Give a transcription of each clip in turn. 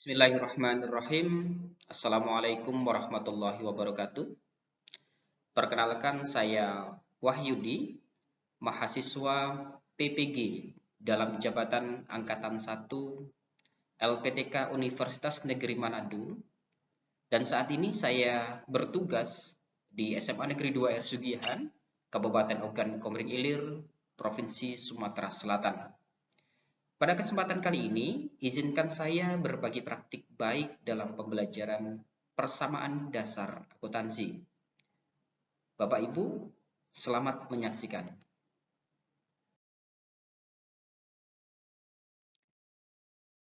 Bismillahirrahmanirrahim. Assalamualaikum warahmatullahi wabarakatuh. Perkenalkan saya Wahyudi, mahasiswa PPG dalam jabatan Angkatan 1 LPTK Universitas Negeri Manado. Dan saat ini saya bertugas di SMA Negeri 2 Ersugihan, Kabupaten Ogan Komering Ilir, Provinsi Sumatera Selatan. Pada kesempatan kali ini, izinkan saya berbagi praktik baik dalam pembelajaran persamaan dasar akuntansi. Bapak Ibu, selamat menyaksikan.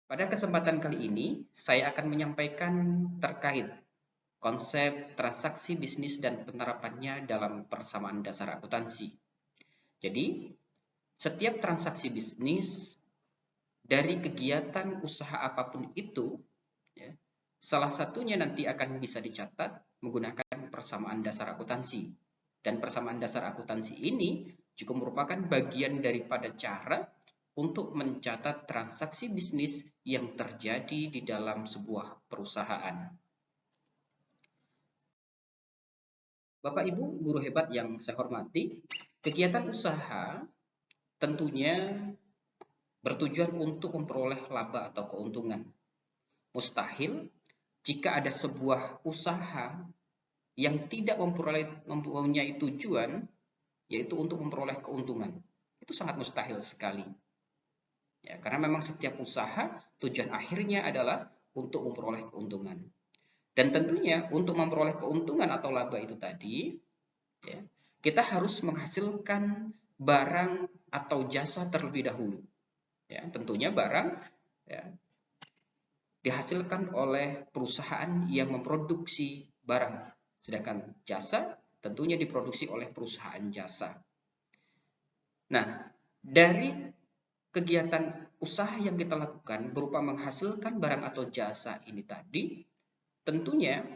Pada kesempatan kali ini, saya akan menyampaikan terkait konsep transaksi bisnis dan penerapannya dalam persamaan dasar akuntansi. Jadi, setiap transaksi bisnis dari kegiatan usaha apapun itu, ya, salah satunya nanti akan bisa dicatat menggunakan persamaan dasar akuntansi. Dan persamaan dasar akuntansi ini juga merupakan bagian daripada cara untuk mencatat transaksi bisnis yang terjadi di dalam sebuah perusahaan. Bapak Ibu guru hebat yang saya hormati, kegiatan usaha tentunya bertujuan untuk memperoleh laba atau keuntungan. Mustahil jika ada sebuah usaha yang tidak mempunyai tujuan, yaitu untuk memperoleh keuntungan. Itu sangat mustahil sekali. Ya, karena memang setiap usaha tujuan akhirnya adalah untuk memperoleh keuntungan. Dan tentunya untuk memperoleh keuntungan atau laba itu tadi, ya, kita harus menghasilkan barang atau jasa terlebih dahulu. Ya, tentunya barang ya, dihasilkan oleh perusahaan yang memproduksi barang, sedangkan jasa tentunya diproduksi oleh perusahaan jasa. Nah, dari kegiatan usaha yang kita lakukan berupa menghasilkan barang atau jasa ini tadi, tentunya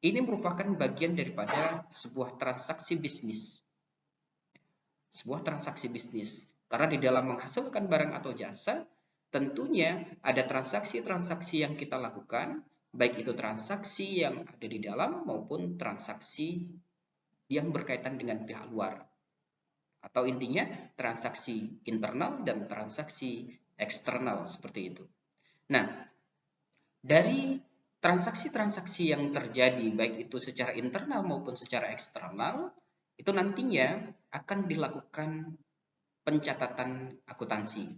ini merupakan bagian daripada sebuah transaksi bisnis. Sebuah transaksi bisnis. Karena di dalam menghasilkan barang atau jasa, tentunya ada transaksi-transaksi yang kita lakukan, baik itu transaksi yang ada di dalam maupun transaksi yang berkaitan dengan pihak luar. Atau intinya transaksi internal dan transaksi eksternal seperti itu. Nah, dari transaksi-transaksi yang terjadi baik itu secara internal maupun secara eksternal, itu nantinya akan dilakukan pencatatan akuntansi.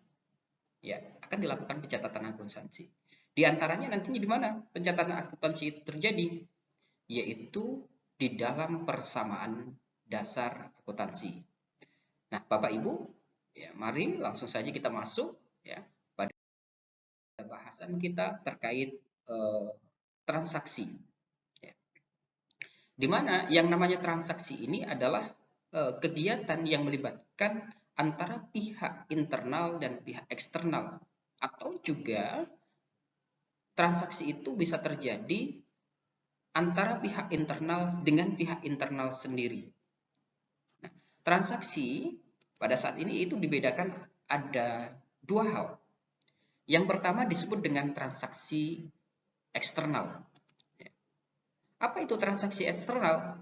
Ya, akan dilakukan pencatatan akuntansi. Di antaranya nantinya di mana pencatatan akuntansi itu terjadi? Yaitu di dalam persamaan dasar akuntansi. Nah, Bapak Ibu, ya, mari langsung saja kita masuk ya pada bahasan kita terkait transaksi. Ya. Di mana yang namanya transaksi ini adalah kegiatan yang melibatkan antara pihak internal dan pihak eksternal, atau juga transaksi itu bisa terjadi antara pihak internal dengan pihak internal sendiri. Nah, transaksi pada saat ini itu dibedakan ada dua hal. Yang pertama disebut dengan transaksi eksternal. Apa itu transaksi eksternal?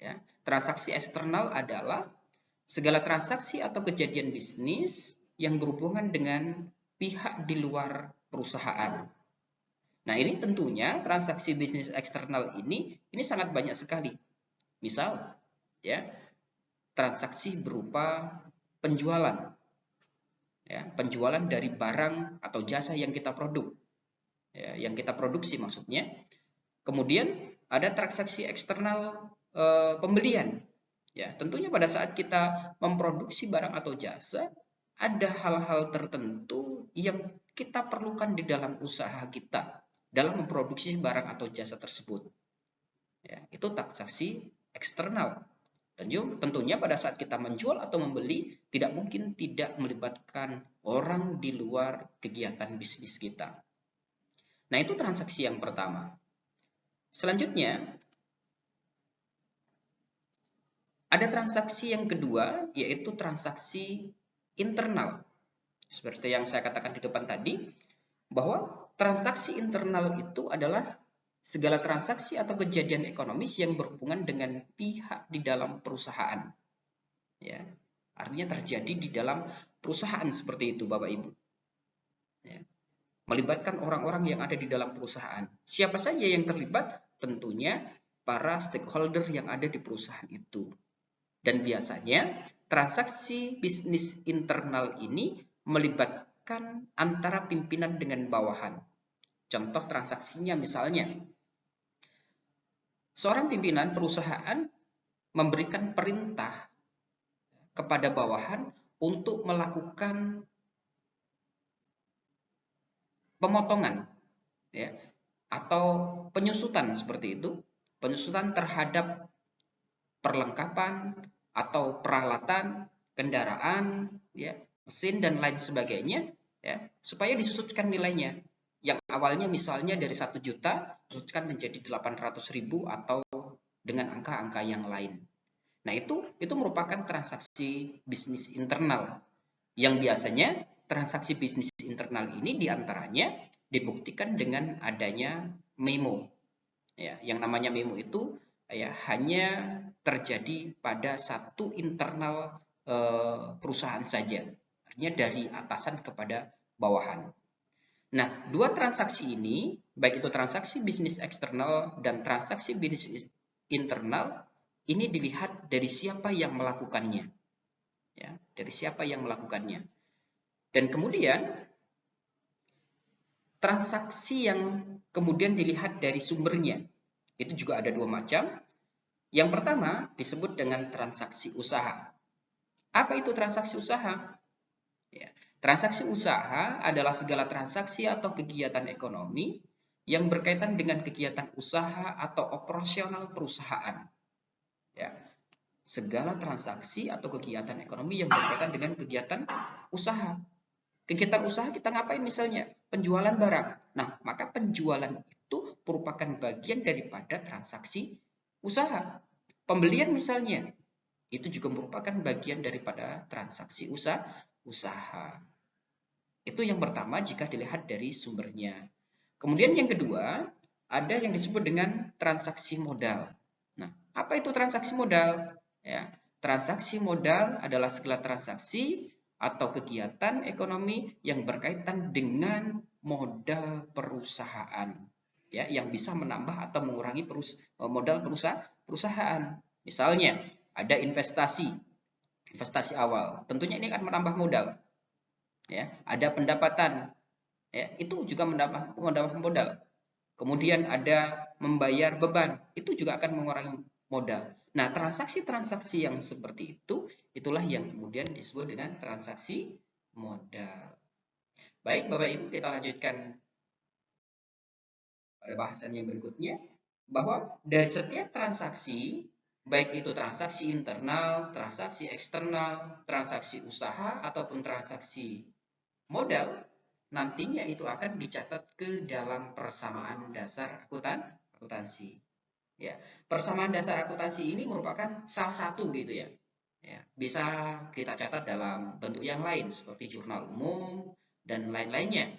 Ya, transaksi eksternal adalah segala transaksi atau kejadian bisnis yang berhubungan dengan pihak di luar perusahaan. Nah, ini tentunya transaksi bisnis eksternal ini sangat banyak sekali. Misal, ya, transaksi berupa penjualan. Ya, penjualan dari barang atau jasa yang kita produk. Ya, yang kita produksi maksudnya. Kemudian ada transaksi eksternal pembelian. Ya, tentunya pada saat kita memproduksi barang atau jasa, ada hal-hal tertentu yang kita perlukan di dalam usaha kita dalam memproduksi barang atau jasa tersebut. Ya, itu transaksi eksternal. Tentunya pada saat kita menjual atau membeli, tidak mungkin tidak melibatkan orang di luar kegiatan bisnis kita. Nah, itu transaksi yang pertama. Selanjutnya, ada transaksi yang kedua, yaitu transaksi internal. Seperti yang saya katakan di depan tadi, bahwa transaksi internal itu adalah segala transaksi atau kejadian ekonomis yang berhubungan dengan pihak di dalam perusahaan. Ya, artinya terjadi di dalam perusahaan seperti itu, Bapak Ibu. Ya, melibatkan orang-orang yang ada di dalam perusahaan. Siapa saja yang terlibat? Tentunya para stakeholder yang ada di perusahaan itu. Dan biasanya transaksi bisnis internal ini melibatkan antara pimpinan dengan bawahan. Contoh transaksinya misalnya, seorang pimpinan perusahaan memberikan perintah kepada bawahan untuk melakukan pemotongan, ya, atau penyusutan seperti itu, penyusutan terhadap perlengkapan atau peralatan kendaraan, ya, mesin dan lain sebagainya, ya, supaya disusutkan nilainya. Yang awalnya misalnya dari 1 juta, disusutkan menjadi 800.000 atau dengan angka-angka yang lain. Nah, itu merupakan transaksi bisnis internal yang biasanya transaksi bisnis internal ini diantaranya dibuktikan dengan adanya memo. Ya, yang namanya memo itu ya hanya terjadi pada satu internal perusahaan saja, artinya dari atasan kepada bawahan. Nah, dua transaksi ini, baik itu transaksi bisnis eksternal dan transaksi bisnis internal, ini dilihat dari siapa yang melakukannya. Ya, dari siapa yang melakukannya. Dan kemudian transaksi yang kemudian dilihat dari sumbernya, itu juga ada dua macam. Yang pertama disebut dengan transaksi usaha. Apa itu transaksi usaha? Ya, transaksi usaha adalah segala transaksi atau kegiatan ekonomi yang berkaitan dengan kegiatan usaha atau operasional perusahaan. Ya, segala transaksi atau kegiatan ekonomi yang berkaitan dengan kegiatan usaha. Kegiatan usaha kita ngapain misalnya? Penjualan barang. Nah, maka penjualan itu merupakan bagian daripada transaksi usaha. Pembelian misalnya, itu juga merupakan bagian daripada transaksi usaha. Itu yang pertama jika dilihat dari sumbernya. Kemudian yang kedua, ada yang disebut dengan transaksi modal. Nah, apa itu transaksi modal? Ya, transaksi modal adalah segala transaksi atau kegiatan ekonomi yang berkaitan dengan modal perusahaan, ya, yang bisa menambah atau mengurangi modal perusahaan. Misalnya, ada investasi awal, tentunya ini akan menambah modal. Ya, ada pendapatan, ya, itu juga menambah modal. Kemudian ada membayar beban, itu juga akan mengurangi modal. Nah, transaksi-transaksi yang seperti itu, itulah yang kemudian disebut dengan transaksi modal. Baik, Bapak Ibu, kita lanjutkan pada bahasan yang berikutnya, bahwa dari setiap transaksi, baik itu transaksi internal, transaksi eksternal, transaksi usaha, ataupun transaksi modal, nantinya itu akan dicatat ke dalam persamaan dasar akuntansi. Ya, persamaan dasar akuntansi ini merupakan salah satu gitu ya. Ya, bisa kita catat dalam bentuk yang lain seperti jurnal umum dan lain-lainnya.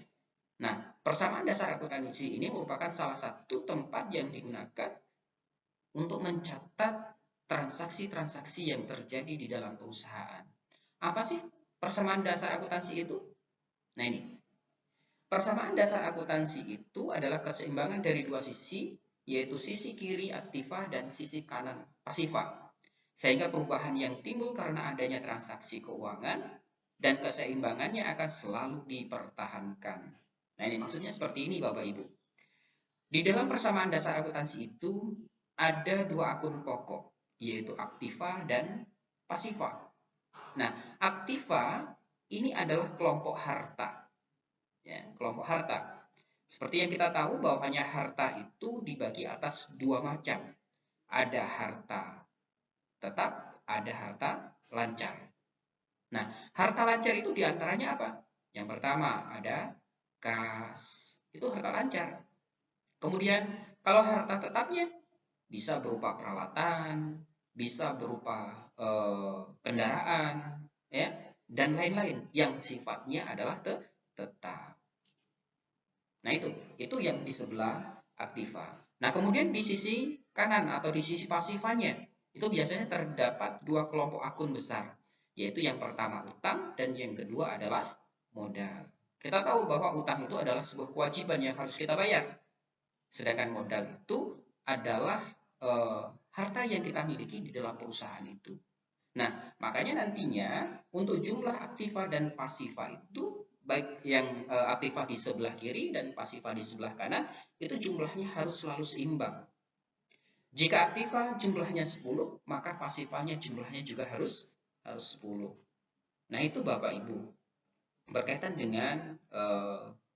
Nah, persamaan dasar akuntansi ini merupakan salah satu tempat yang digunakan untuk mencatat transaksi-transaksi yang terjadi di dalam perusahaan. Apa sih persamaan dasar akuntansi itu? Nah, ini. Persamaan dasar akuntansi itu adalah keseimbangan dari dua sisi, yaitu sisi kiri aktiva dan sisi kanan pasifa. Sehingga perubahan yang timbul karena adanya transaksi keuangan dan keseimbangannya akan selalu dipertahankan. Nah, ini maksudnya seperti ini Bapak Ibu. Di dalam persamaan dasar akuntansi itu ada dua akun pokok, yaitu aktiva dan pasifa. Nah, aktiva ini adalah kelompok harta. Ya, kelompok harta. Seperti yang kita tahu bahwanya harta itu dibagi atas dua macam. Ada harta tetap, ada harta lancar. Nah, harta lancar itu diantaranya apa? Yang pertama ada kas, itu harta lancar. Kemudian kalau harta tetapnya bisa berupa peralatan, bisa berupa kendaraan, ya, dan lain-lain yang sifatnya adalah tetap. Nah, itu yang di sebelah aktiva. Nah, kemudian di sisi kanan atau di sisi pasifanya, itu biasanya terdapat dua kelompok akun besar, yaitu yang pertama utang dan yang kedua adalah modal. Kita tahu bahwa utang itu adalah sebuah kewajiban yang harus kita bayar. Sedangkan modal itu adalah harta yang kita miliki di dalam perusahaan itu. Nah, makanya nantinya untuk jumlah aktiva dan pasifa itu baik yang aktiva di sebelah kiri dan pasifa di sebelah kanan itu jumlahnya harus selalu seimbang. Jika aktiva jumlahnya 10, maka pasifanya jumlahnya juga harus 10. Nah, itu Bapak Ibu berkaitan dengan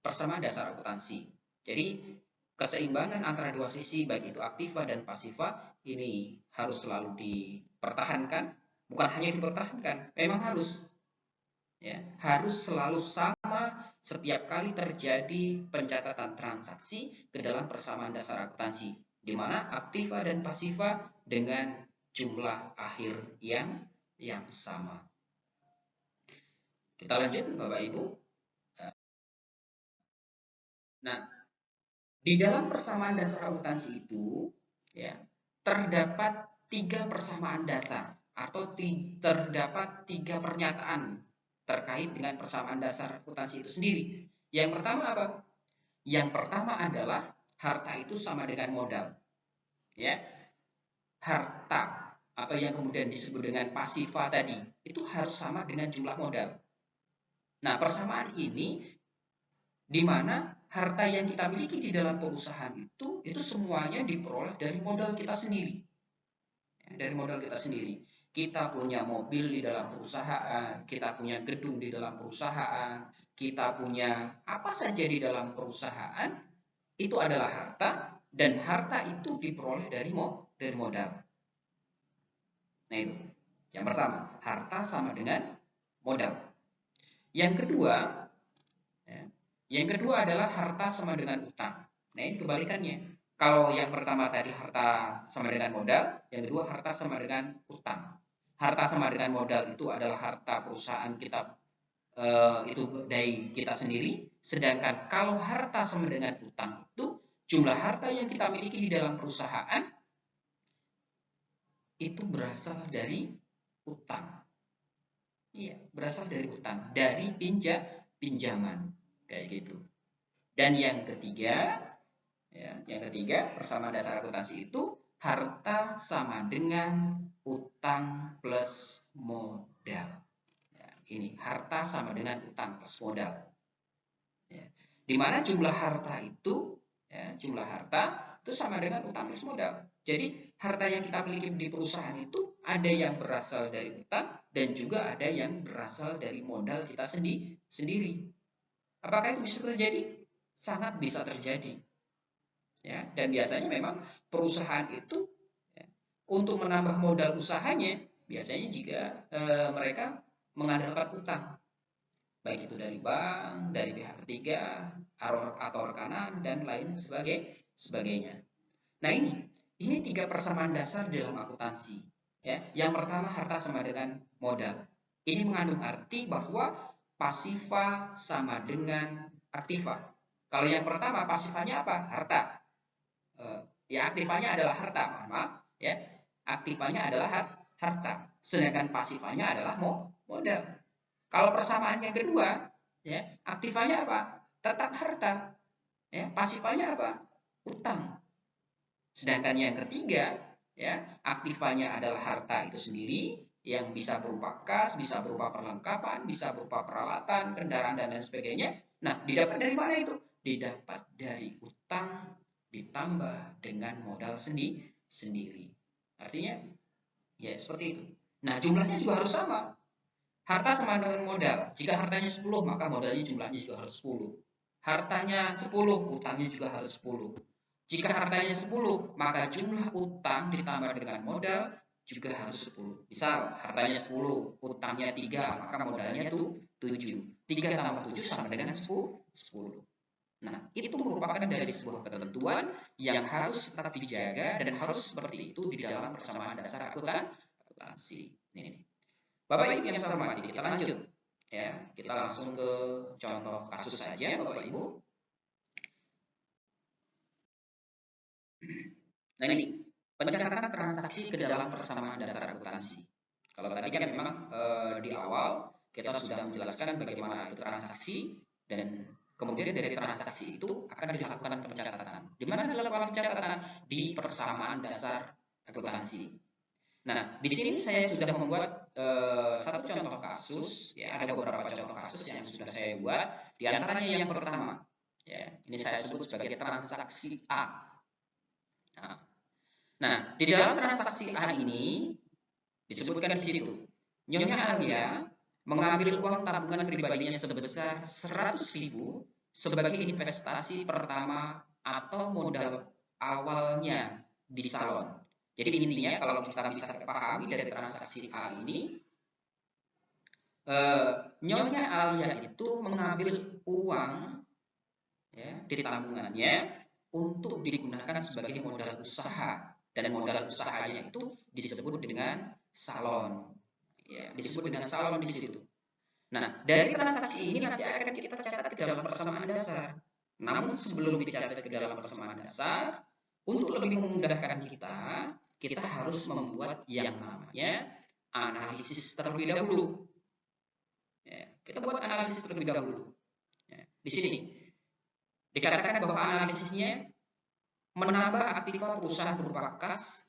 persamaan dasar akuntansi. Jadi, keseimbangan antara dua sisi baik itu aktiva dan pasifa ini harus selalu dipertahankan, bukan hanya dipertahankan, memang harus harus selalu sama setiap kali terjadi pencatatan transaksi ke dalam persamaan dasar akuntansi, di mana aktiva dan pasifa dengan jumlah akhir yang sama. Kita lanjut Bapak Ibu. Nah, di dalam persamaan dasar akuntansi itu terdapat 3 persamaan dasar atau terdapat 3 pernyataan terkait dengan persamaan dasar akuntansi itu sendiri. Yang pertama apa? Yang pertama adalah harta itu sama dengan modal. Harta atau yang kemudian disebut dengan pasifa tadi itu harus sama dengan jumlah modal. Nah, persamaan ini di mana harta yang kita miliki di dalam perusahaan itu semuanya diperoleh dari modal kita sendiri. Dari modal kita sendiri. Kita punya mobil di dalam perusahaan, kita punya gedung di dalam perusahaan, kita punya apa saja di dalam perusahaan, itu adalah harta, dan harta itu diperoleh dari modal. Nah, itu yang pertama, harta sama dengan modal. Yang kedua adalah harta sama dengan utang. Nah, ini kebalikannya. Kalau yang pertama tadi harta sama dengan modal, yang kedua harta sama dengan utang. Harta sama dengan modal itu adalah harta perusahaan kita, itu dari kita sendiri. Sedangkan kalau harta sama dengan utang itu jumlah harta yang kita miliki di dalam perusahaan itu berasal dari utang. Iya, berasal dari utang, dari pinjaman kayak gitu. Dan yang ketiga persamaan dasar akuntansi itu harta sama dengan utang plus modal. Ini harta sama dengan utang plus modal. Di mana jumlah harta itu sama dengan utang plus modal. Jadi harta yang kita miliki di perusahaan itu ada yang berasal dari utang dan juga ada yang berasal dari modal kita sendiri. Apakah itu bisa terjadi? Sangat bisa terjadi. Dan biasanya memang perusahaan itu untuk menambah modal usahanya biasanya juga mereka mengandalkan utang, baik itu dari bank, dari pihak ketiga atau rekanan dan lain sebagainya. Nah, ini 3 persamaan dasar dalam akuntansi. Yang pertama harta sama dengan modal. Ini mengandung arti bahwa pasifa sama dengan aktiva. Kalau yang pertama pasifanya apa? Harta. Aktivanya adalah harta, maaf. Aktivanya adalah harta. Sedangkan pasifanya adalah modal. Kalau persamaan yang kedua, aktivanya apa? Tetap harta. Pasifanya apa? Utang. Sedangkan yang ketiga, aktivanya adalah harta itu sendiri yang bisa berupa kas, bisa berupa perlengkapan, bisa berupa peralatan, kendaraan dan lain sebagainya. Nah, didapat dari mana itu? Didapat dari utang ditambah dengan modal sendiri. Artinya, seperti itu. Nah, jumlahnya juga harus sama. Harta sama dengan modal. Jika hartanya 10, maka modalnya jumlahnya juga harus 10. Hartanya 10, utangnya juga harus 10. Jika hartanya 10, maka jumlah utang ditambah dengan modal juga harus 10. Misal, hartanya 10, utangnya 3, maka modalnya itu 7. 3 tambah 7 sama dengan 10. Nah, itu merupakan dari sebuah ketentuan yang harus tetap dijaga dan harus seperti itu di dalam persamaan dasar akuntansi. Ini. Bapak Ibu yang saya hormati, kita lanjut. Kita langsung ke contoh kasus saja, Bapak Ibu. Nah ini pencatatan transaksi ke dalam persamaan dasar akuntansi. Kalau tadi kan memang di awal kita sudah menjelaskan bagaimana itu transaksi, dan kemudian dari transaksi itu akan dilakukan pencatatan. Di mana dilakukan pencatatan? Di persamaan dasar akuntansi. Nah, di sini saya sudah membuat satu contoh kasus, ya ada beberapa contoh kasus yang sudah saya buat. Di antaranya yang pertama, ya ini saya sebut sebagai transaksi A. Nah, di dalam transaksi A ini disebutkan di situ, Nyonya Alia mengambil uang tabungan pribadinya sebesar 100.000 sebagai investasi pertama atau modal awalnya di salon. Jadi intinya kalau kita bisa pahami dari transaksi A ini, Nyonya Alia itu mengambil uang, ya, di tabungannya untuk digunakan sebagai modal usaha, dan modal usahanya itu disebut dengan salon, ya, disebut dengan salon di situ. Nah, dari transaksi ini nanti akan kita catat ke dalam persamaan dasar. Namun sebelum dicatat ke dalam persamaan dasar, untuk lebih memudahkan kita harus membuat yang namanya analisis terlebih dahulu. Ya, kita buat analisis terlebih dahulu. Ya, di sini dikatakan bahwa analisisnya menambah aktiva perusahaan berupa kas,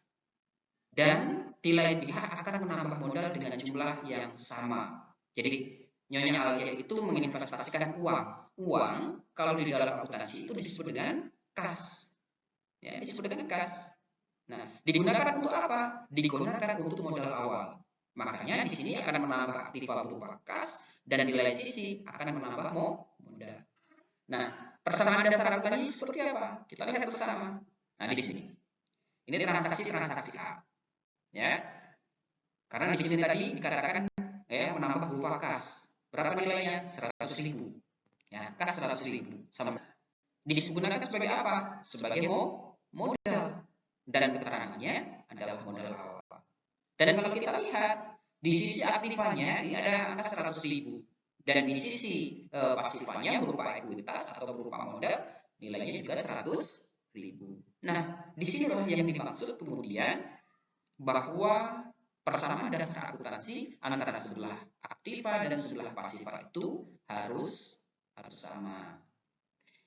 dan di lain pihak akan menambah modal dengan jumlah yang sama. Jadi Nyonya Alia itu menginvestasikan uang. Uang kalau di dalam akuntansi itu disebut dengan kas. Ya, disebut dengan kas. Nah, digunakan untuk apa? Digunakan untuk modal awal. Makanya di sini akan menambah aktiva berupa kas, dan di lain sisi akan menambah modal. Nah, persamaan dasar akuntansi seperti apa? Kita lihat bersama. Nah, di sini. Ini transaksi A. Ya. Karena di sini tadi dikatakan ya menambah berupa kas. Berapa nilainya? 100.000. Ya, kas 100.000. Sama. Digunakan sebagai apa? Sebagai modal. Dan keterangannya adalah modal awal. Dan kalau kita lihat di sisi aktifanya ini ada angka 100.000, dan di sisi pasifanya berupa ekuitas atau berupa modal nilainya juga 100.000. Nah, disinilah yang dimaksud kemudian bahwa persamaan dasar akuntansi antara sebelah aktiva dan sebelah pasifa itu harus sama.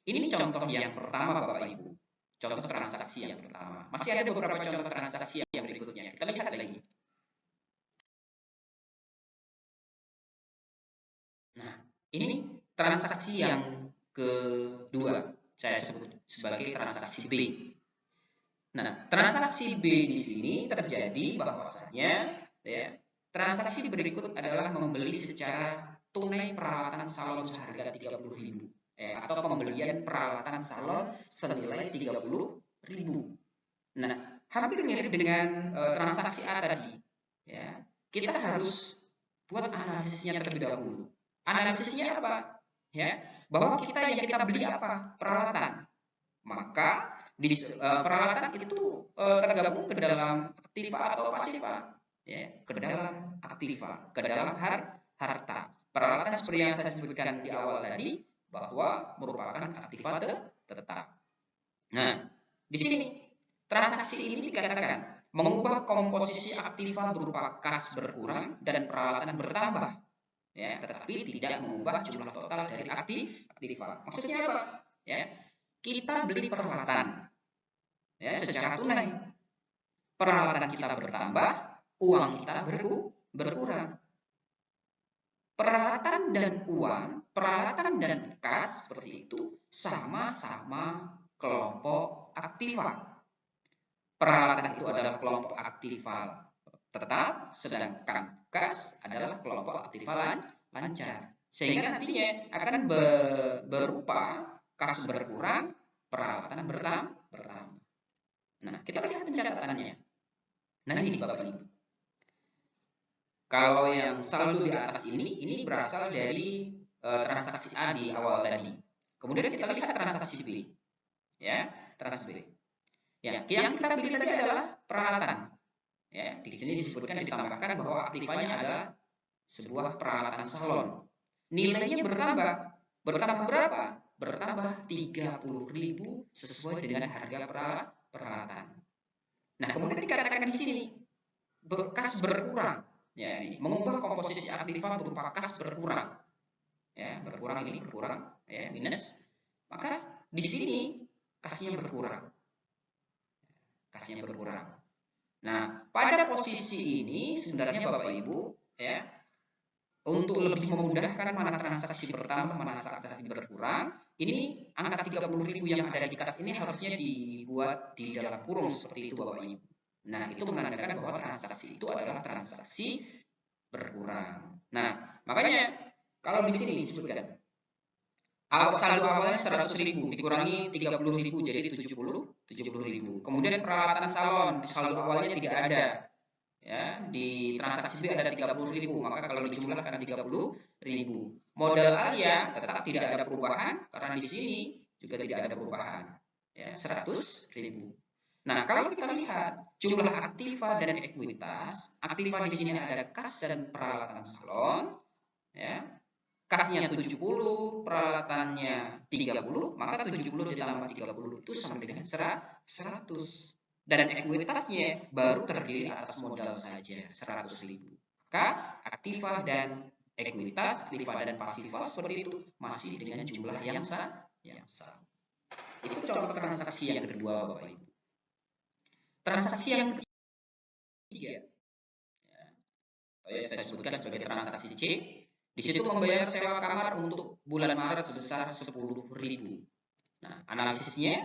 Ini contoh yang pertama Bapak Ibu. Contoh transaksi yang pertama. Masih ada beberapa contoh transaksi yang berikutnya. Kita lihat lagi. Nah, ini transaksi yang kedua. Saya sebut sebagai transaksi B. Nah, transaksi B di sini terjadi bahwasanya ya, transaksi berikut adalah membeli secara tunai peralatan salon seharga 30.000, atau pembelian peralatan salon senilai 30.000. Nah, hampir mirip dengan transaksi A tadi. Ya, kita harus buat analisisnya terlebih dahulu. Analisisnya apa? Ya, bahwa kita beli apa? Peralatan. Maka peralatan itu tergabung ke dalam aktiva atau pasifa, ya, ke dalam aktiva, ke dalam harta. Peralatan seperti yang saya sebutkan di awal tadi bahwa merupakan aktiva tetap. Nah, di sini transaksi ini dikatakan mengubah komposisi aktiva berupa kas berkurang dan peralatan bertambah, ya, tetapi tidak mengubah jumlah total dari aktiva. Maksudnya apa? Ya, kita beli peralatan, ya, secara tunai. Peralatan kita bertambah, uang kita berkurang. Peralatan dan uang, peralatan dan kas seperti itu sama-sama kelompok aktiva. Peralatan itu adalah kelompok aktiva tetap, sedangkan kas adalah kelompok aktiva lancar. Sehingga nantinya akan berupa kas berkurang, peralatan bertambah. Nah, kita lihat pencatatannya. Nah, ini Bapak Ibu. Kalau yang saldo di atas ini berasal dari transaksi A di awal tadi. Kemudian kita lihat transaksi B. Ya, transaksi B. Ya, yang kita beli tadi adalah peralatan. Ya, di sini disebutkan ditambahkan bahwa aktivanya adalah sebuah peralatan salon. Nilainya bertambah. Bertambah berapa? Bertambah 30.000 sesuai dengan harga peralatan. Nah, kemudian dikatakan di sini kas berkurang. Ya, ini mengubah komposisi aktiva berupa kas berkurang. Ya, berkurang ini berkurang, ya, minus. Maka di sini kasnya berkurang. Kasnya berkurang. Nah, pada posisi ini sebenarnya Bapak Ibu, ya, untuk lebih memudahkan mana transaksi bertambah, mana transaksi berkurang, ini angka 30.000 yang ada di kas ini harusnya dibuat di dalam kurung seperti itu Bapak Ibu. Nah, itu menandakan bahwa transaksi itu adalah transaksi berkurang. Nah, makanya kalau di sini disebutkan saldo awalnya 100.000 dikurangi 30.000 jadi 70.000. Kemudian peralatan salon saldo awalnya tidak ada. Ya, di transaksi B ada 30.000, maka kalau dijumlahkan 30.000. Modal A ya tetap tidak ada perubahan karena di sini juga tidak ada perubahan. Ya, 100.000. Nah, kalau kita lihat jumlah aktiva dan ekuitas, aktiva di sini ada kas dan peralatan salon, ya. Kasnya 70, peralatannya 30, maka 70 ditambah 30 itu sama dengan 100. Dan ekuitasnya baru terdiri atas modal saja 100.000. Maka aktiva dan ekuitas, aktiva dan pasiva seperti itu masih dengan jumlah yang sama. Itu contoh transaksi yang kedua Bapak Ibu. Transaksi yang ketiga, saya sebutkan sebagai transaksi C. Di situ membayar sewa kamar untuk bulan Maret sebesar 10.000. Nah, analisisnya,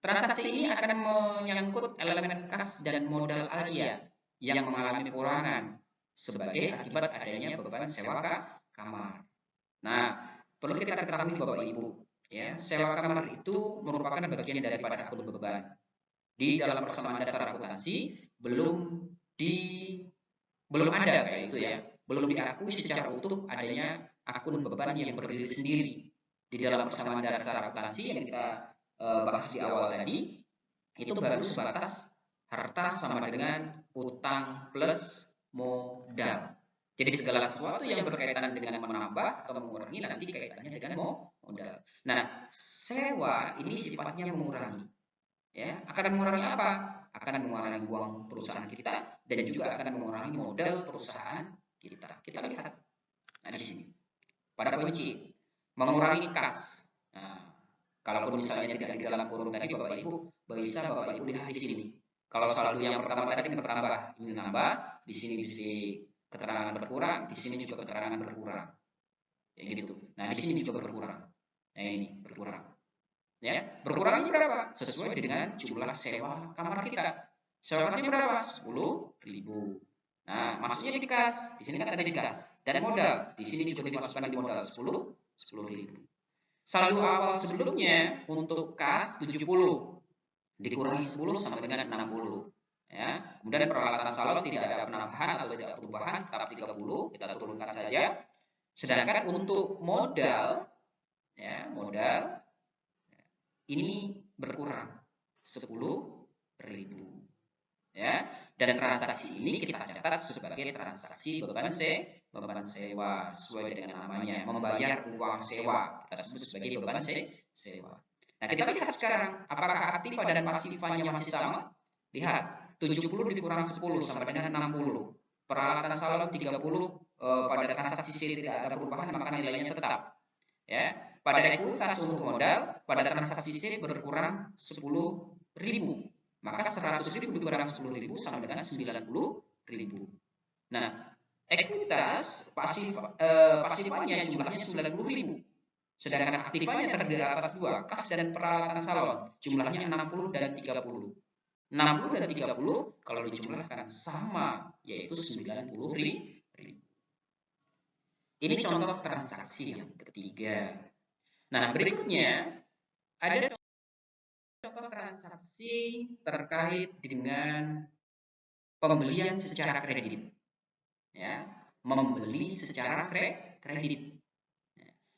transaksi ini akan menyangkut elemen kas dan modal Alia yang mengalami pengurangan sebagai akibat adanya beban sewa kamar. Nah, perlu kita ketahui Bapak Ibu, ya, sewa kamar itu merupakan bagian daripada akun beban. Di dalam persamaan dasar akuntansi belum ada kayak itu ya, belum diakui secara utuh adanya akun beban yang berdiri sendiri. Di dalam persamaan dasar akuntansi yang kita bahas di awal tadi, itu baru sebatas harta sama dengan utang plus modal. Jadi segala sesuatu yang berkaitan dengan menambah atau mengurangi nanti kaitannya dengan modal. Nah, sewa ini sifatnya mengurangi. Ya, akan mengurangi apa? Akan mengurangi uang perusahaan kita dan juga akan mengurangi modal perusahaan kita. Kita lihat. Nah, di sini. Pada poin C, mengurangi kas. Nah, kalaupun misalnya tidak di dalam kurung tadi Bapak Ibu, bisa Bapak Ibu lihat di sini. Kalau saldo yang pertama tadi kan bertambah, ini nambah, di sini bisa keterangan berkurang, di sini juga keterangan berkurang. Ya gitu. Nah, di sini juga berkurang. Nah, ini berkurang. Ya, berkurangnya berapa? Sesuai dengan jumlah sewa kamar kita. Sewa kamarnya berapa? 10.000. Nah, masuknya di kas. Di sini kan ada di kas. Dan modal. Di sini juga dimasukkan di modal 10.000. Saldo awal sebelumnya untuk kas 70. Dikurangi 10 sama dengan 60. Ya. Kemudian peralatan salon tidak ada penambahan atau tidak perubahan, tetap 30. Kita turunkan saja. Sedangkan untuk modal, ya, modal ini berkurang 10.000. Ya, dan transaksi ini kita catat sebagai transaksi beban sewa sesuai dengan namanya, membayar uang sewa. Kita sebut sebagai beban sewa. Nah, kita lihat sekarang apakah aktiva dan pasifanya masih sama? Lihat, 70 dikurang 10 sama dengan 60. Peralatan salon 30 pada transaksi C tidak ada perubahan maka nilainya tetap. Ya, pada ekuitas untuk modal pada transaksi C berkurang 10.000. Maka 100.000 dikurang 10.000 sama dengan 90.000. Nah, ekuitas pasifanya jumlahnya 90.000. Sedangkan aktifanya terdiri atas dua, kas dan peralatan salon. Jumlahnya 60 dan 30. 60 dan 30 kalau dijumlahkan sama, yaitu 90.000. Ini contoh transaksi yang ketiga. Nah, berikutnya ada contoh transaksi terkait dengan pembelian secara kredit. Ya, membeli secara kredit.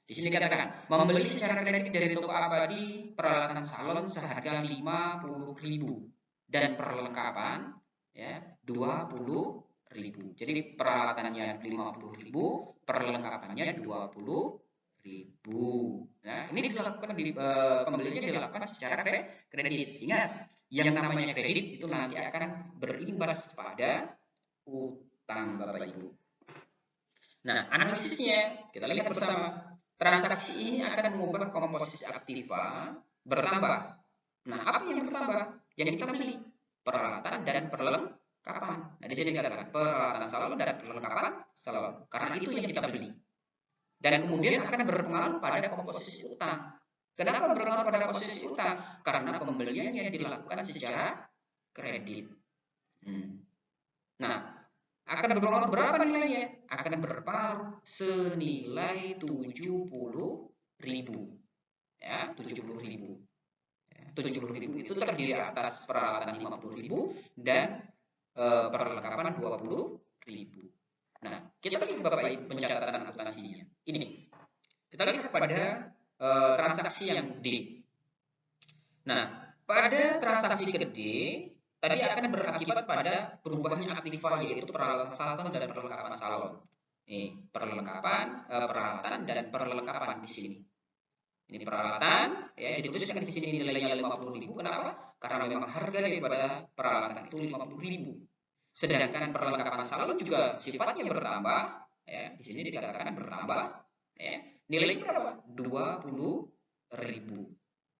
Di sini dikatakan, membeli secara kredit dari toko abadi peralatan salon seharga 50.000 dan perlengkapan ya 20.000. Jadi peralatannya 50.000, perlengkapannya 20.000. Nah, ini dilakukan pembeliannya dilakukan secara kredit. Ingat, yang namanya kredit itu nanti akan berimbas pada utang Bapak Ibu. Nah, analisisnya kita lihat bersama. Transaksi ini akan mengubah komposisi aktiva bertambah. Nah, apa yang bertambah? Yang kita beli peralatan dan perlengkapan. Nah, di sini dikatakan peralatan salon dan perlengkapan salon. Karena itu yang kita beli. Dan kemudian akan berpengaruh pada komposisi utang. Kenapa berpengaruh pada komposisi utang? Karena pembeliannya dilakukan secara kredit. Nah, akan berpengaruh berapa nilainya? Akan berpengaruh senilai 70.000. Ya, 70.000. 70.000 itu terdiri atas peralatan 50.000 dan perlengkapan 20.000. Nah, kita lihat Bapak Ibu pencatatan akuntansinya. Ini kita lihat pada transaksi yang D. Nah, pada transaksi ke D tadi akan berakibat pada berubahnya aktiva, yaitu peralatan salon dan perlengkapan salon. Peralatan dan perlengkapan di sini. Ini peralatan, ya dituliskan di sini nilainya 50.000. Kenapa? Karena memang harga daripada peralatan itu 50.000. Sedangkan perlengkapan salon juga sifatnya bertambah, ya di sini dikatakan bertambah, ya nilainya berapa? 20.000.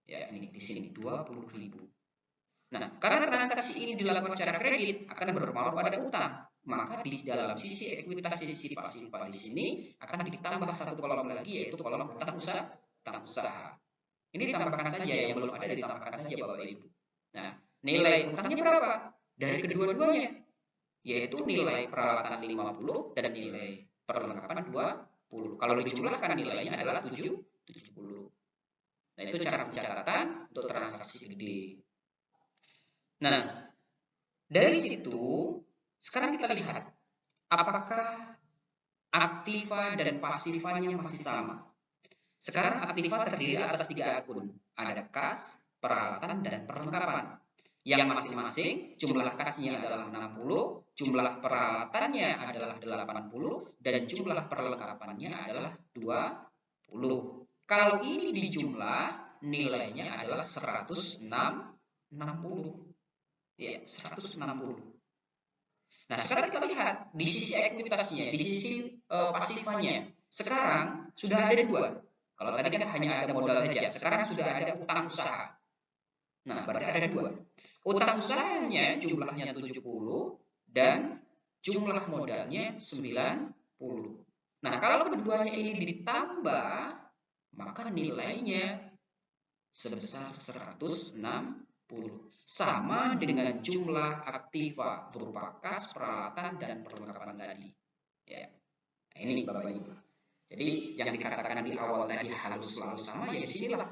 Ya ini di sini 20.000. Nah, karena transaksi ini dilakukan secara kredit akan berpengaruh pada utang, maka di dalam sisi ekuitas sisi pasif di sini akan ditambah satu kolom lagi, yaitu kolom utang usaha. Ini ditambahkan saja, yang belum ada ditambahkan saja Bapak Ibu. Nah, nilai utangnya berapa? Dari kedua-duanya, yaitu nilai peralatan 50 dan nilai perlengkapan 20. Kalau dijumlahkan nilainya adalah 70. Nah, itu cara pencatatan untuk transaksi gede. Nah, dari situ sekarang kita lihat apakah aktiva dan pasifanya masih sama. Sekarang aktiva terdiri atas 3 akun. Ada kas, peralatan, dan perlengkapan. Yang masing-masing jumlah kasnya adalah 60, jumlah peralatannya adalah 80, dan jumlah perlengkapannya adalah 20. Kalau ini dijumlah, nilainya adalah 160. Ya, 160. Nah, sekarang kita lihat di sisi ekuitasnya, di sisi pasifanya. Sekarang sudah ada 2. Kalau tadi kan hanya ada modal saja, sekarang sudah ada utang usaha. Nah, berarti ada 2. Utang usahanya jumlahnya 70 dan jumlah modalnya 90. Nah, kalau keduanya ini ditambah, maka nilainya sebesar 160. Sama dengan jumlah aktiva berupa kas, peralatan, dan perlengkapan tadi. Ya. Nah, ini Bapak Ibu. Jadi yang dikatakan di awal tadi harus selalu sama, ya disinilah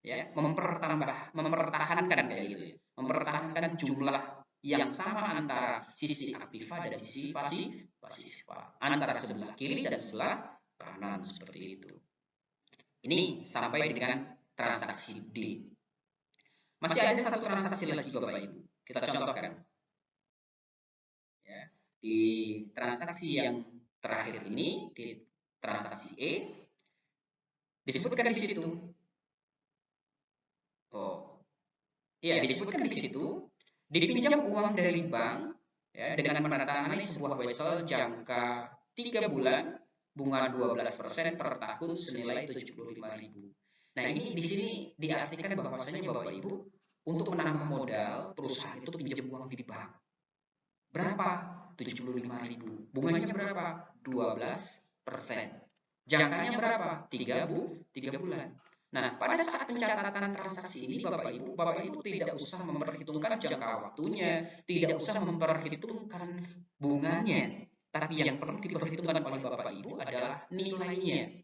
ya mempertahankan kayak gitu ya. Mempertahankan jumlah yang sama antara sisi aktiva dan sisi pasifa, antara sebelah kiri dan sebelah kanan seperti itu. Ini sampai dengan transaksi D. Masih ada satu transaksi lagi Bapak Ibu. Kita contohkan. Ya, di transaksi yang terakhir ini, di transaksi E, disebutkan di situ. Iya, disebutkan di situ, dipinjam uang dari bank ya, dengan menandatangani sebuah wesel jangka 3 bulan, bunga 12% per tahun senilai 75.000. Nah, ini di sini diartikan bahwasanya Bapak Ibu untuk menambah modal perusahaan itu pinjam uang di bank. Berapa? 75.000. Bunganya berapa? 12%. Jangkanya berapa? 3 bulan. Nah, pada saat pencatatan transaksi ini Bapak Ibu tidak usah memperhitungkan jangka waktunya, tidak usah memperhitungkan bunganya, tapi yang perlu diperhitungkan oleh Bapak Ibu adalah nilainya.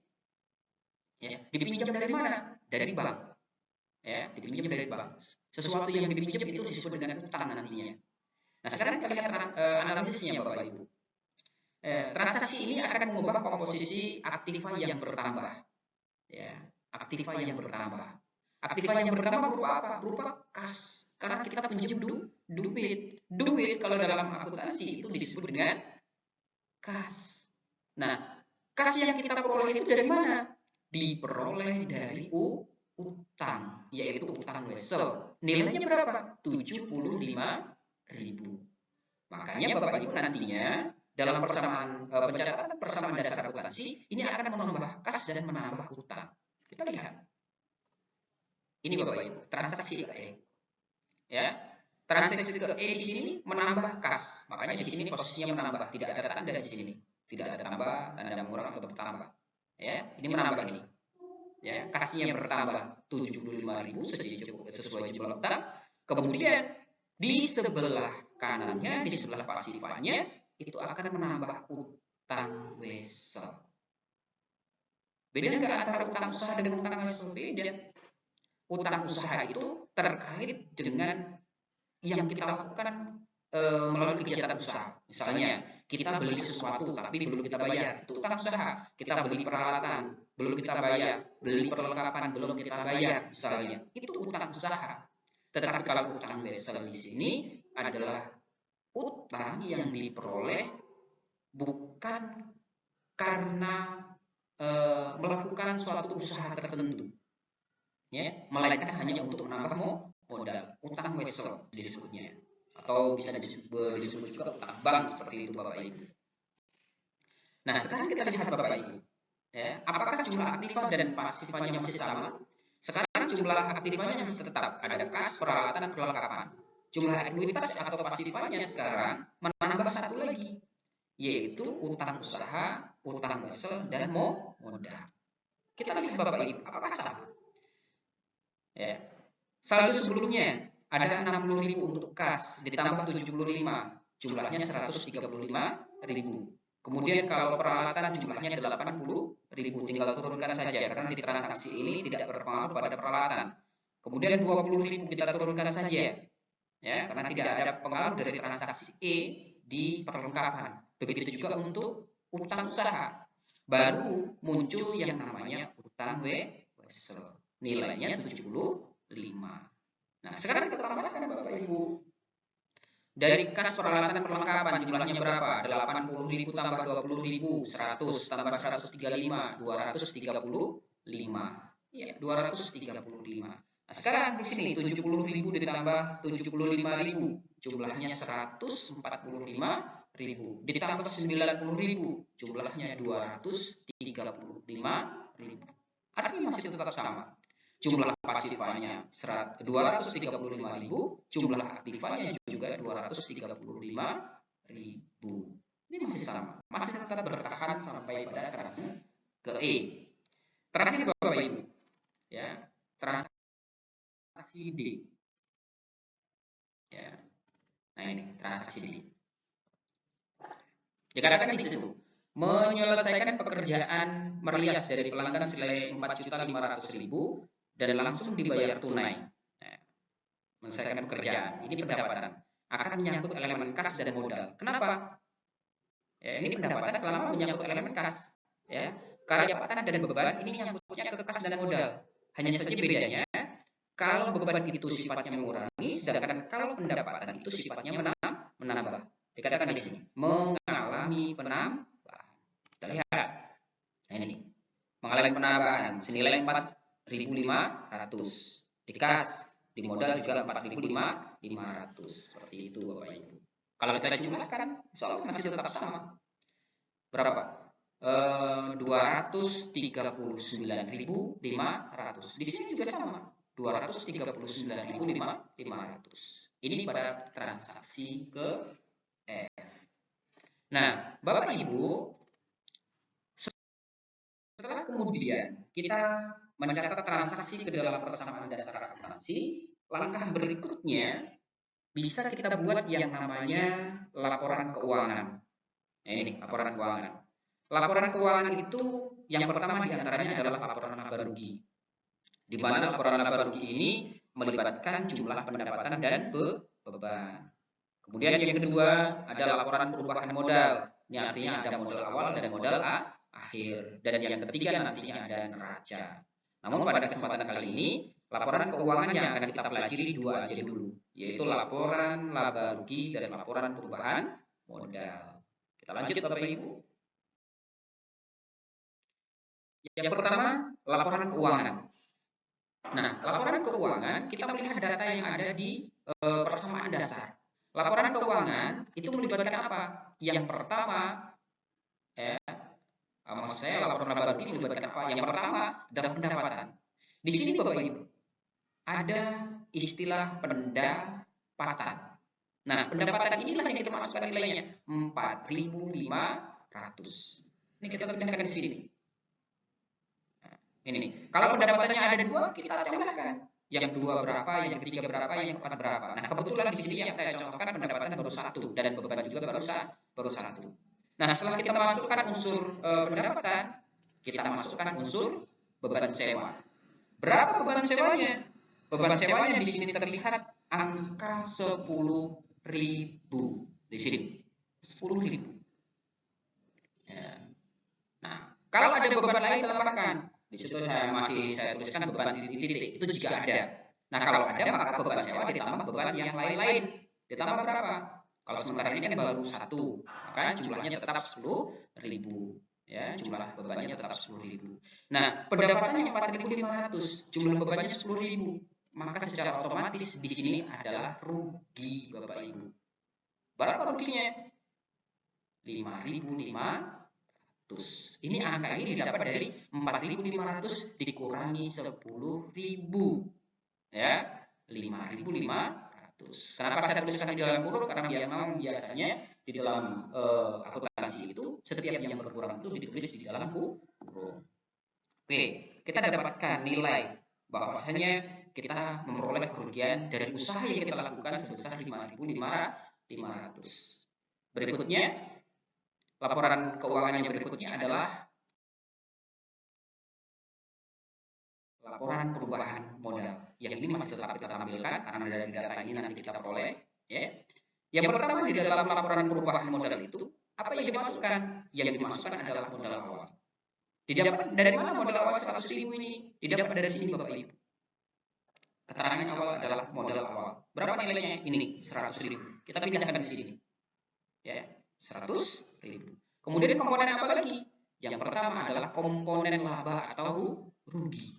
Ya, dipinjam dari mana? Dari bank. Ya, dipinjam dari bank. Sesuatu yang dipinjam itu disebut dengan utang nantinya. Nah, sekarang kita lihat analisisnya Bapak Ibu. Transaksi ini akan mengubah komposisi aktiva yang bertambah. Ya, aktiva yang bertambah. Aktiva yang bertambah berupa apa? Berupa kas. Karena kita pinjam duit. Duit kalau dalam akuntansi itu disebut dengan kas. Nah, kas yang kita peroleh itu dari mana? Diperoleh dari utang, yaitu utang wesel. Nilainya berapa? 75.000. Makanya Bapak Ibu nantinya dalam pencatatan persamaan dasar akuntansi ini akan menambah kas dan menambah utang. Kita lihat. Ini Bapak Ibu, transaksi ke E. Ya. Transaksi ke E di sini menambah kas. Makanya di sini posisinya menambah, tidak ada tanda di sini. Tidak ada tambah, tanda mengurangi atau bertambah. Ya, ini menambah ini. Ya, kasnya bertambah 75.000 sesuai jumlah utang. Kemudian di sebelah kanannya, di sebelah pasifannya itu akan menambah utang wesel. Beda nggak antara utang usaha dengan utang wesel? Beda. Utang usaha itu terkait dengan yang kita lakukan melalui kegiatan usaha. Misalnya, kita beli sesuatu tapi belum kita bayar, itu utang usaha. Kita beli peralatan, belum kita bayar, beli perlengkapan, belum kita bayar, misalnya. Itu utang usaha. Tetapi kalau utang wesel di sini adalah utang yang diperoleh bukan karena melakukan suatu usaha tertentu, ya, melainkan hanya untuk menambah modal. Utang wesel disebutnya, atau bisa disebut juga utang bank, seperti itu Bapak Ibu. Nah, sekarang kita lihat Bapak Ibu, ya, apakah jumlah aktiva dan pasifanya masih sama? Sekarang jumlah aktivanya masih tetap, ada kas, peralatan, dan perlengkapan. Jumlah ekuitas atau pasifanya sekarang menambah satu lagi, yaitu utang usaha, utang wesel, dan modal. Kita lihat Bapak Ibu, apakah sama? Ya. Saldo sebelumnya ada 60.000 untuk kas, ditambah 75, jumlahnya 135.000. Kemudian kalau peralatan jumlahnya 80.000, tinggal turunkan saja karena di transaksi ini tidak berpengaruh pada peralatan. Kemudian 20.000 kita turunkan saja, ya, karena tidak ada pengaruh dari transaksi E di perlengkapan. Begitu juga untuk utang usaha. Baru muncul yang namanya utang wesel. Nilainya 75. Nah, sekarang kita tambahkan Bapak Ibu. Dari kas peralatan perlengkapan jumlahnya berapa? 80.000 tambah 20.000, 100 tambah 135, 235. Ya, 235. Nah, sekarang di sini 70.000 ditambah 75.000, jumlahnya 145.000. Ditambah 90.000, jumlahnya 235.000. Artinya masih tetap sama. Jumlah pasifanya 235.000, jumlah aktifanya juga 235.000. Ini masih sama, masih tetap bertahan sampai pada transaksi ke E. Terakhir Bapak Ibu, ya, transaksi D. Ya. Nah ini transaksi D. Dikatakan di situ, menyelesaikan pekerjaan merias dari pelanggan senilai 4.500.000 dan langsung dibayar tunai. Nah, menyelesaikan pekerjaan, ini pendapatan akan menyangkut elemen kas dan modal. Kenapa? Ya, ini pendapatan kelama menyangkut elemen kas. Ya, karya dan beban ini nyangkutnya ke kas dan modal. Hanya saja bedanya, kalau beban itu sifatnya mengurangi, sedangkan kalau pendapatan itu sifatnya menambah. Dikatakan di sini, mengalami penambahan. Kita lihat. Nah ini, mengalami penambahan senilai 4.500. Di kas, di modal juga 4.500. Seperti itu Bapak Ibu. Kalau kita jumlahkan, insya Allah masih tetap sama. Berapa? 239.500. Di sini juga sama, 239.500. Ini pada transaksi ke F. Nah, Bapak Ibu, setelah kemudian kita mencatat transaksi ke dalam persamaan dasar akuntansi, langkah berikutnya bisa kita buat yang namanya laporan keuangan. Nah, ini laporan keuangan. Laporan keuangan itu yang pertama diantaranya adalah laporan laba rugi, di mana laporan laba rugi ini melibatkan jumlah pendapatan dan beban. Kemudian yang kedua ada laporan perubahan modal. Ini artinya ada modal awal dan modal akhir. Dan yang ketiga nantinya ada neraca. Namun pada kesempatan kali ini, laporan keuangan yang akan kita pelajari dua aja dulu, yaitu laporan laba rugi dan laporan perubahan modal. Kita lanjut Bapak Ibu. Yang pertama, laporan keuangan. Nah, laporan keuangan kita melihat data yang ada di persamaan dasar. Laporan keuangan itu melibatkan apa? Yang pertama, ya, maksud saya laporan laba rugi melibatkan apa? Yang pertama adalah pendapatan. Di sini Bapak Ibu ada istilah pendapatan. Nah, pendapatan inilah yang kita masukkan nilainya 4.500. Ini kita pindahkan di sini. Ini nih. Kalau pendapatannya ada dua, kita tambahkan. Yang dua berapa, yang ketiga berapa, yang keempat berapa. Nah, kebetulan di sini yang saya contohkan pendapatan baru satu dan beban juga baru satu. Nah, setelah kita masukkan unsur pendapatan, kita masukkan unsur beban sewa. Berapa beban sewanya? Beban sewanya di sini terlihat angka 10.000 di sini. 10.000. Ya. Nah, kalau ada beban lain tambahkan. Di situ saya tuliskan beban titik-titik itu juga ada. Nah, kalau ada maka beban sewa ditambah beban yang lain-lain. Ditambah berapa? Kalau sementara ini kan baru satu, maka jumlahnya tetap 10.000. Ya, jumlah bebannya tetap 10.000. Nah, pendapatannya 4.500, jumlah bebannya 10.000. Maka secara otomatis di sini adalah rugi, Bapak Ibu. Berapa ruginya? 5.500. Ini angka ini didapat dari 4.500 dikurangi 10.000. Ya, 5.500. Kenapa saya tuliskan di dalam kurung? Karena memang biasanya di dalam akuntansi itu setiap yang berkurang itu ditulis di dalam kurung. Oke, kita dapatkan nilai bahwasanya kita memperoleh kerugian dari usaha yang kita lakukan sebesar 5.500. Berikutnya, laporan keuangan yang berikutnya adalah laporan perubahan modal. Yang ini masih tetap kita tampilkan karena dari data ini nanti kita peroleh. Ya. Yang pertama di dalam laporan perubahan modal itu, apa yang dimasukkan? Yang dimasukkan adalah modal awal. Didapat dari mana modal awal 100.000 ini? Didapat dari sini Bapak Ibu. Keterangan awal adalah modal awal. Berapa nilainya? Ini 100.000. Kita pindahkan di sini. Ya, 100.000. Kemudian komponen apa lagi? Yang pertama adalah komponen laba atau rugi.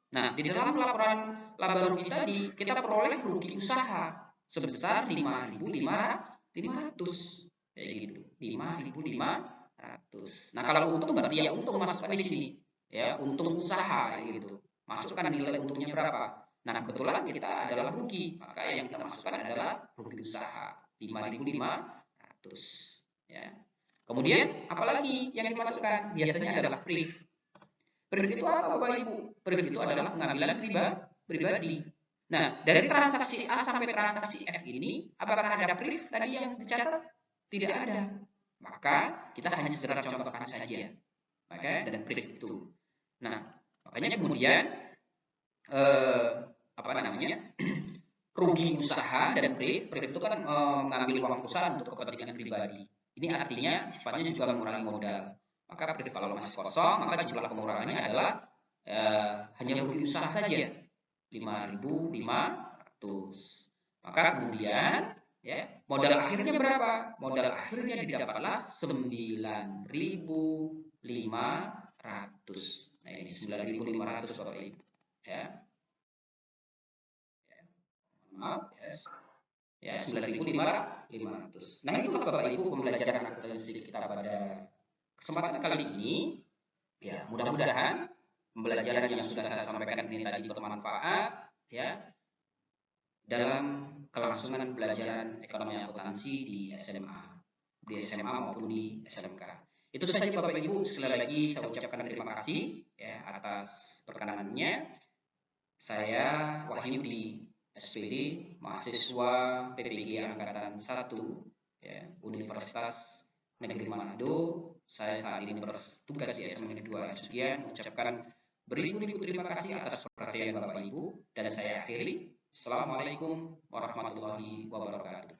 Nah, di dalam laporan laba rugi tadi, kita peroleh rugi usaha sebesar 5.500. Kayak gitu. 5.500. Nah, kalau untung berarti ya untung masukkan di sini. Ya, untung usaha kayak gitu. Masukkan nilai untungnya berapa? Nah, kebetulan kita adalah rugi, maka yang kita masukkan adalah rugi usaha 5.500. Ya. Kemudian apalagi yang dimasukkan? Biasanya adalah priv. Priv itu apa Bapak Ibu? Priv itu adalah pengambilan pribadi. Nah, dari transaksi A sampai transaksi F ini, apakah ada priv tadi yang dicatat? Tidak ada. Maka kita hanya segera contohkan saja. Maka dan priv itu. Nah, makanya kemudian apa namanya? Rugi usaha dan priv itu kan mengambil uang perusahaan untuk kepentingan pribadi. Ini artinya sifatnya juga mengurangi modal. Maka priv kalau masih kosong, maka jumlah pengurangannya adalah hanya rugi usaha saja 5.500. Maka kemudian ya modal akhirnya berapa? Modal akhirnya didapatlah 9.500. Nah ini 9.500 Bapak Ibu. Ya, maaf ya 9.500. Nah itulah Bapak Ibu pembelajaran akuntansi kita pada kesempatan kali ini. Ya mudah-mudahan pembelajaran yang sudah saya sampaikan ini tadi bermanfaat ya dalam kelangsungan pembelajaran ekonomi akuntansi di SMA maupun di SMK. Itu saja Bapak Ibu, sekali lagi saya ucapkan terima kasih ya atas perkenanannya. Saya Wahyu di SPD, mahasiswa PPG Angkatan 1 ya, Universitas Negeri Manado. Saya saat ini bertugas di SMA 2 Sugian. Mengucapkan beribu-ribu terima kasih atas perhatian Bapak Ibu dan saya akhiri. Assalamualaikum warahmatullahi wabarakatuh.